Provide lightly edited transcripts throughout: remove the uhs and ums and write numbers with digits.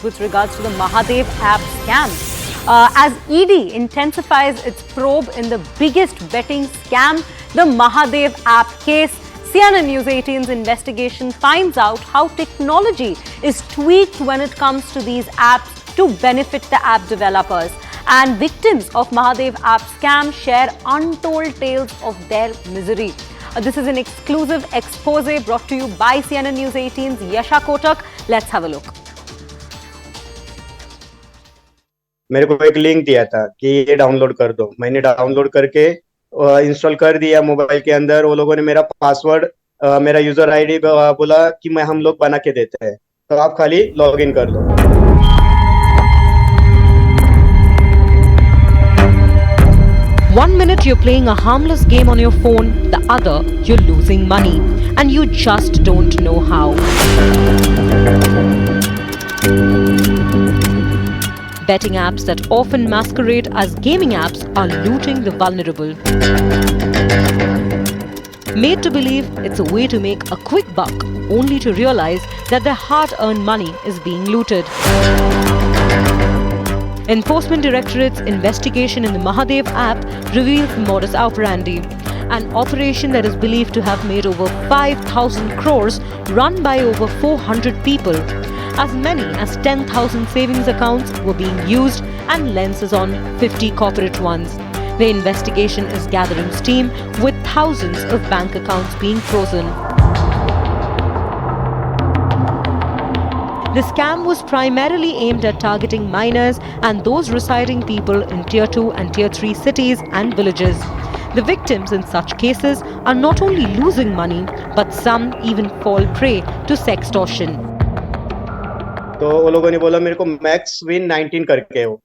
with regards to the Mahadev app scam. As ED intensifies its probe in the biggest betting scam, the Mahadev app case, CNN News18's investigation finds out how technology is tweaked when it comes to these apps to benefit the app developers. And victims of Mahadev app scam share untold tales of their misery. This is an exclusive expose brought to you by CNN News18's Yasha Kotak. Let's have a look. मेरे को एक link दिया था कि ये download कर दो। मैंने डाउनलोड करके इंस्टॉल कर दिया मोबाइल के अंदर। वो लोगों ने मेरा पासवर्ड, मेरा यूजर आईडी बोला कि हम लोग बना के देते हैं, तो आप खाली लॉग इन कर दो। One minute you're playing a harmless game on your phone, the other you're losing money, and you just don't know how. Betting apps that often masquerade as gaming apps are looting the vulnerable. Made to believe it's a way to make a quick buck, only to realize that their hard-earned money is being looted. Enforcement Directorate's investigation in the Mahadev app reveals the modus operandi, an operation that is believed to have made over 5,000 crores run by over 400 people. As many as 10,000 savings accounts were being used and lenses on 50 corporate ones. The investigation is gathering steam with thousands of bank accounts being frozen. The scam was primarily aimed at targeting minors and those residing people in Tier 2 and Tier 3 cities and villages. The victims in such cases are not only losing money, but some even fall prey to sextortion. तो वो लोगों ने बोला मेरे को max win 19 करके हो,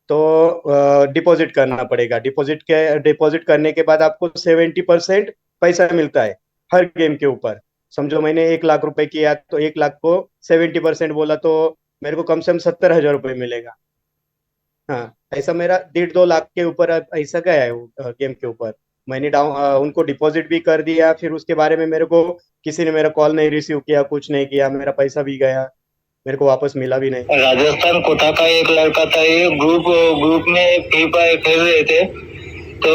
तो डिपॉजिट करना पड़ेगा। डिपॉजिट करने के बाद आपको 70% पैसा मिलता है हर गेम के ऊपर। समझो मैंने 1 लाख रुपए किया तो 1 लाख को 70% बोला तो मेरे को कम से कम 70,000 रुपए मिलेगा। हाँ, ऐसा मेरा 1.5-2 लाख के ऊपर ऐसा गया है गेम के ऊपर। मैंने उनको डिपॉजिट भी कर दिया, फिर उसके बारे में मेरे को किसी ने मेरा कॉल नहीं रिसीव किया, कुछ नहीं किया, मेरा पैसा भी गया, मेरे को वापस मिला भी नहीं। राजस्थान कोटा का एक लड़का था, ये ग्रुप में फ्री फायर खेल रहे थे, तो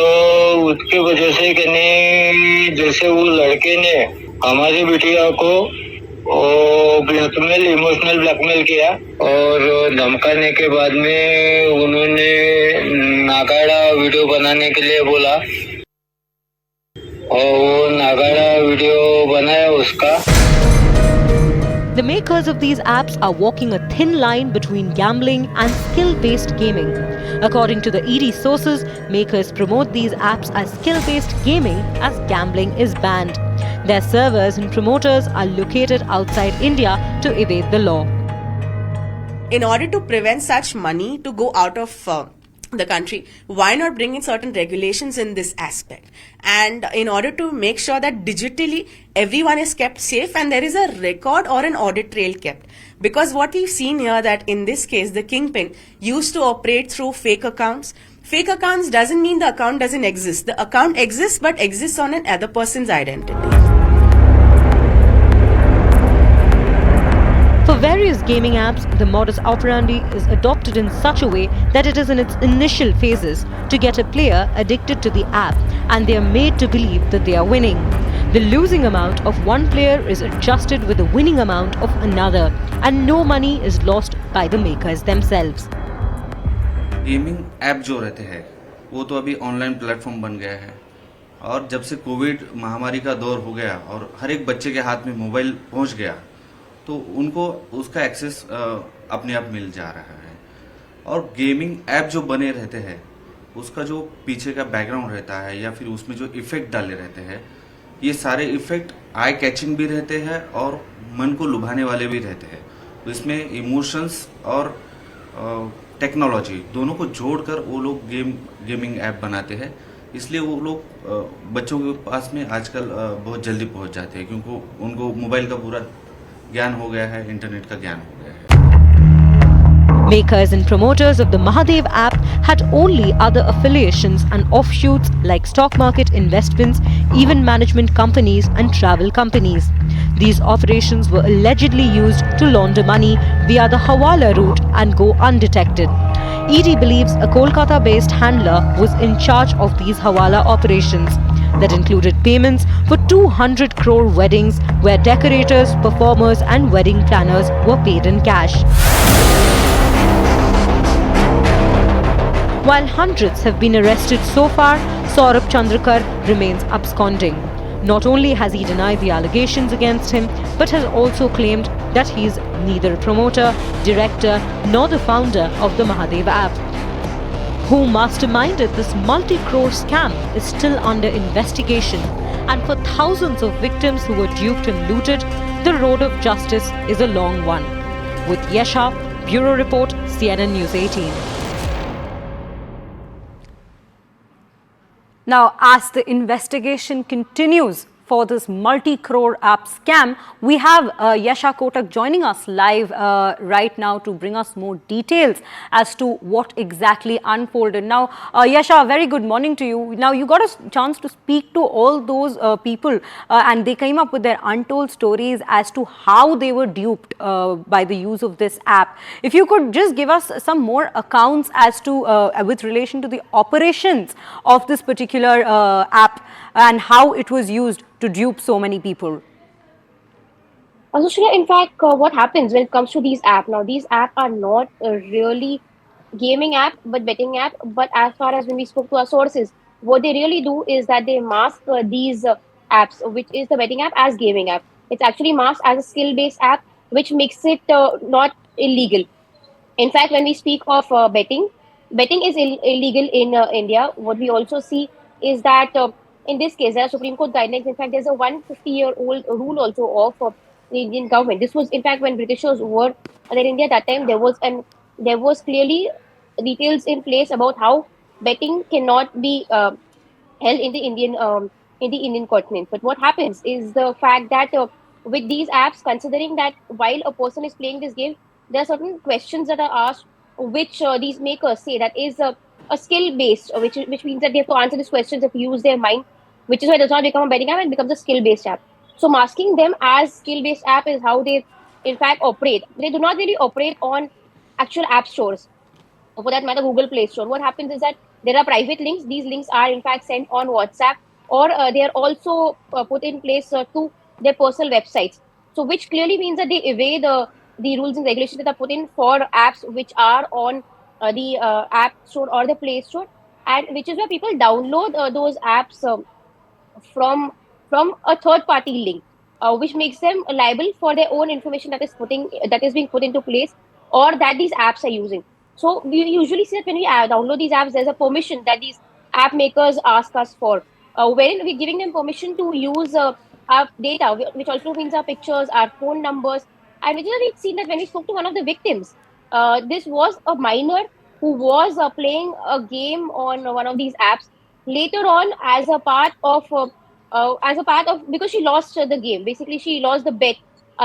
उसकी वजह से कहने जैसे वो लड़के ने हमारी बिटिया को ब्लैकमेल, इमोशनल ब्लैकमेल किया और धमकाने के बाद में उन्होंने नागाड़ा वीडियो बनाने के लिए बोला और वो नागाड़ा वीडियो बनाया उसका। The makers of these apps are walking a thin line between gambling and skill-based gaming. According to the ED sources, makers promote these apps as skill-based gaming as gambling is banned. Their servers and promoters are located outside India to evade the law. In order to prevent such money to go out of the country, why not bring in certain regulations in this aspect? And in order to make sure that digitally everyone is kept safe and there is a record or an audit trail kept. Because what we've seen here that in this case, the kingpin used to operate through fake accounts. Fake accounts doesn't mean the account doesn't exist. The account exists but exists on an other person's identity. For various gaming apps, the modus operandi is adopted in such a way that it is in its initial phases to get a player addicted to the app, and they are made to believe that they are winning. The losing amount of one player is adjusted with the winning amount of another, and no money is lost by the makers themselves. Gaming app जो रहते हैं वो तो अभी online platform बन गया है, और जब से कोविड महामारी का दौर हो गया और हर एक बच्चे के हाथ में मोबाइल पहुंच गया, तो उनको उसका एक्सेस अपने आप मिल जा रहा है। और गेमिंग ऐप जो बने रहते हैं उसका जो पीछे का बैकग्राउंड रहता है या फिर उसमें जो इफेक्ट डाले रहते हैं, ये सारे इफेक्ट आई कैचिंग भी रहते हैं और मन को लुभाने वाले भी रहते हैं। तो इसमें इमोशंस और टेक्नोलॉजी दोनों को जोड़कर वो लोग गेमिंग ऐप बनाते हैं। इसलिए वो लोग बच्चों के पास में आजकल बहुत जल्दी पहुंच जाते हैं, क्योंकि उनको मोबाइल का पूरा ज्ञान हो गया है, इंटरनेट का ज्ञान हो गया है। Makers and promoters of the Mahadev app had only other affiliations and offshoots like stock market investments, event management companies and travel companies. These operations were allegedly used to launder money via the Hawala route and go undetected. ED believes a Kolkata-based handler was in charge of these Hawala operations that included payments for 200 crore weddings where decorators, performers and wedding planners were paid in cash. While hundreds have been arrested so far, Saurabh Chandrakar remains absconding. Not only has he denied the allegations against him, but has also claimed that he is neither a promoter, director, nor the founder of the Mahadev app. Who masterminded this multi-crore scam is still under investigation, and for thousands of victims who were duped and looted, the road of justice is a long one. With Yesha, Bureau Report, CNN News 18. Now, as the investigation continues for this multi-crore app scam, we have Yesha Kotak joining us live right now to bring us more details as to what exactly unfolded. Now, Yesha, a very good morning to you. Now, you got a chance to speak to all those people and they came up with their untold stories as to how they were duped by the use of this app. If you could just give us some more accounts as to with relation to the operations of this particular app and how it was used to dupe so many people. So, Shreya, in fact, what happens when it comes to these apps? Now, these apps are not really gaming app, but betting app. But as far as when we spoke to our sources, what they really do is that they mask these apps, which is the betting app, as gaming app. It's actually masked as a skill-based app, which makes it not illegal. In fact, when we speak of betting is illegal in India. What we also see is that in this case, there are Supreme Court guidelines. In fact, there's a 150-year-old rule also of the Indian government. This was, in fact, when Britishers were in India at that time. There was clearly details in place about how betting cannot be held in the Indian continent. But what happens is the fact that with these apps, considering that while a person is playing this game, there are certain questions that are asked, which these makers say that is a skill based, which means that they have to answer these questions if you use their mind, which is why it does not become a betting app and becomes a skill based app. So masking them as skill based app is how they in fact operate. They do not really operate on actual app stores, or for that matter, Google Play Store. What happens is that there are private links. These links are in fact sent on WhatsApp, or they are also put in place to their personal websites. So, which clearly means that they evade the rules and regulations that are put in for apps which are on the App Store or the Play Store, and which is where people download those apps from a third party link, which makes them liable for their own information that is being put into place, or that these apps are using. So we usually see that when we download these apps, there's a permission that these app makers ask us for, wherein we're giving them permission to use our data, which also means our pictures, our phone numbers, and which is we've seen that when we spoke to one of the victims, this was a minor who was playing a game on one of these apps. Later on, as a part of because she lost the game. Basically, she lost the bet.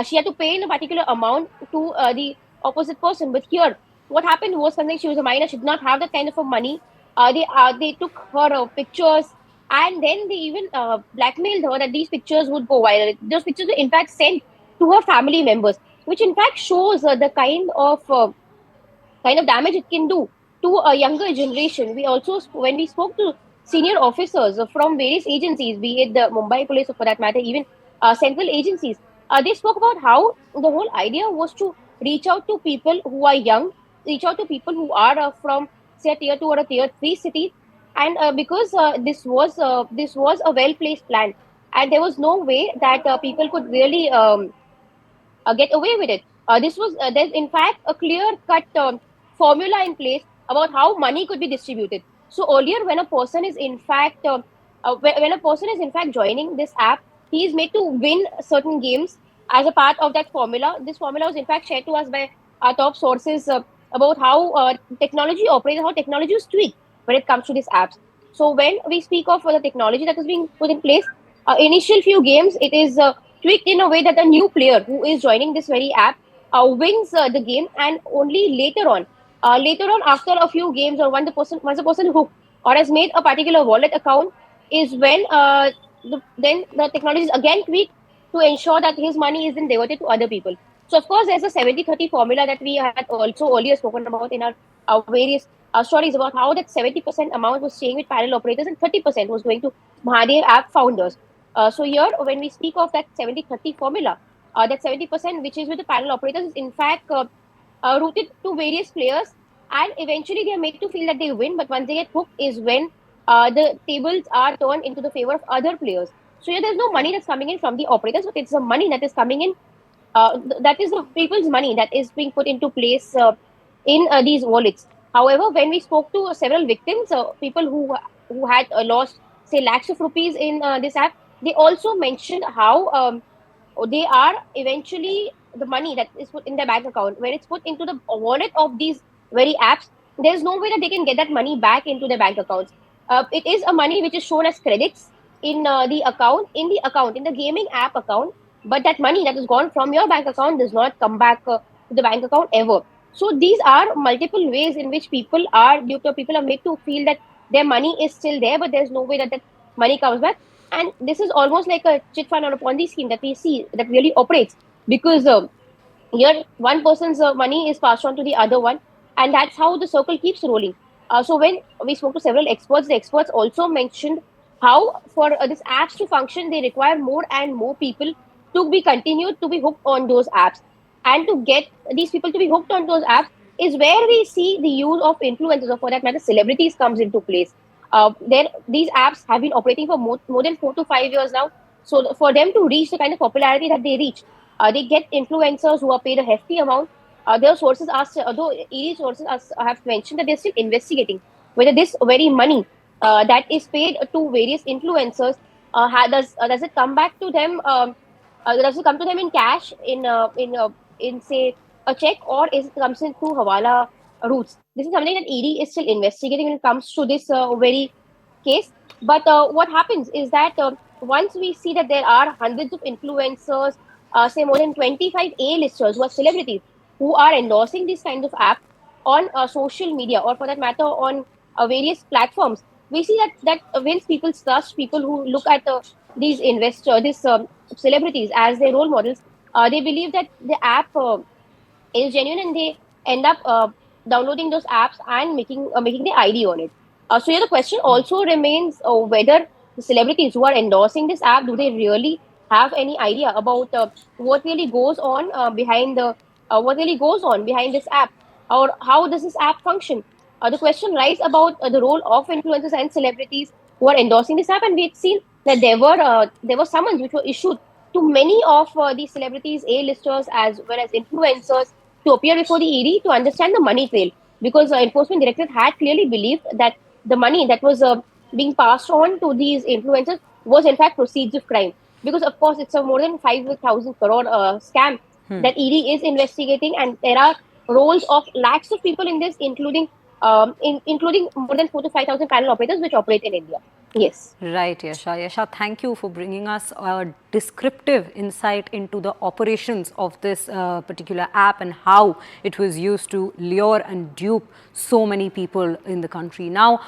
She had to pay in a particular amount to the opposite person. But here, what happened was something. She was a minor. She did not have that kind of a money. They took her pictures, and then they even blackmailed her that these pictures would go viral. Those pictures were in fact sent to her family members, which in fact shows the kind of damage it can do to a younger generation. We also, when we spoke to senior officers from various agencies, be it the Mumbai police or for that matter, even central agencies, they spoke about how the whole idea was to reach out to people who are young, reach out to people who are from, say, a tier 2 or a tier 3 city. And because this was a well placed plan, and there was no way that people could really get away with it. There's in fact a clear cut formula in place about how money could be distributed. So earlier, when a person is in fact when a person is in fact joining this app, he is made to win certain games as a part of that formula. This formula was in fact shared to us by our top sources about how technology operates, how technology is tweaked when it comes to these apps. So when we speak of the technology that is being put in place, initial few games, it is tweaked in a way that a new player who is joining this very app wins the game, and only later on after a few games, or once the person is hooked or has made a particular wallet account, is when then the technology is again tweaked, to ensure that his money isn't diverted to other people. So, of course, there's a 70-30 formula that we had also earlier spoken about in our various stories about how that 70% amount was staying with panel operators and 30% was going to Mahadev app founders. So, here, when we speak of that 70-30 formula, that 70% which is with the panel operators is in fact routed to various players, and eventually they are made to feel that they win. But once they get hooked, is when the tables are turned into the favor of other players. So yeah, there's no money that's coming in from the operators, but it's the money that is coming in. That is the people's money that is being put into place in these wallets. However, when we spoke to several victims, people who had lost say lakhs of rupees in this app, they also mentioned how they are eventually the money that is put in their bank account, when it's put into the wallet of these very apps, there's no way that they can get that money back into their bank accounts. It is a money which is shown as credits in in the gaming app account, but that money that is gone from your bank account does not come back to the bank account ever. So these are multiple ways in which people are made to feel that their money is still there, but there's no way that that money comes back. And this is almost like a chit fund or a Ponzi scheme that we see that really operates, because here one person's money is passed on to the other one, and that's how the circle keeps rolling. So when we spoke to several experts, the experts also mentioned how for these apps to function, they require more and more people to be continued to be hooked on those apps. And to get these people to be hooked on those apps is where we see the use of influencers, or for that matter celebrities, comes into place. These apps have been operating for more than 4 to 5 years now. So for them to reach the kind of popularity that they reach, they get influencers who are paid a hefty amount. Their sources are although ED sources have mentioned that they're still investigating whether this very money that is paid to various influencers does it come back to them, does it come to them in cash, in say a check, or is it comes in through hawala routes. This is something that ED is still investigating when it comes to this very case. But what happens is that once we see that there are hundreds of influencers, say more than 25 A-listers who are celebrities who are endorsing these kinds of apps on social media, or for that matter on various platforms, we see that wins people's trust. People who look at these celebrities as their role models, they believe that the app is genuine, and they end up downloading those apps and making the ID on it. So yeah, the question also remains whether the celebrities who are endorsing this app, do they really have any idea about what really goes on behind this app, or how does this app function? The question lies about the role of influencers and celebrities who are endorsing this app, and we've seen that there were summons which were issued to many of these celebrities, A-listers as well as influencers, to appear before the ED to understand the money trail, because Enforcement Directorate had clearly believed that the money that was being passed on to these influencers was in fact proceeds of crime. Because of course it's a more than 5,000 crore scam that ED is investigating, and there are roles of lakhs of people in this, including more than 4 to 5,000 panel operators which operate in India. Yes. Right, Yasha. Yasha, thank you for bringing us a descriptive insight into the operations of this particular app and how it was used to lure and dupe so many people in the country. Now,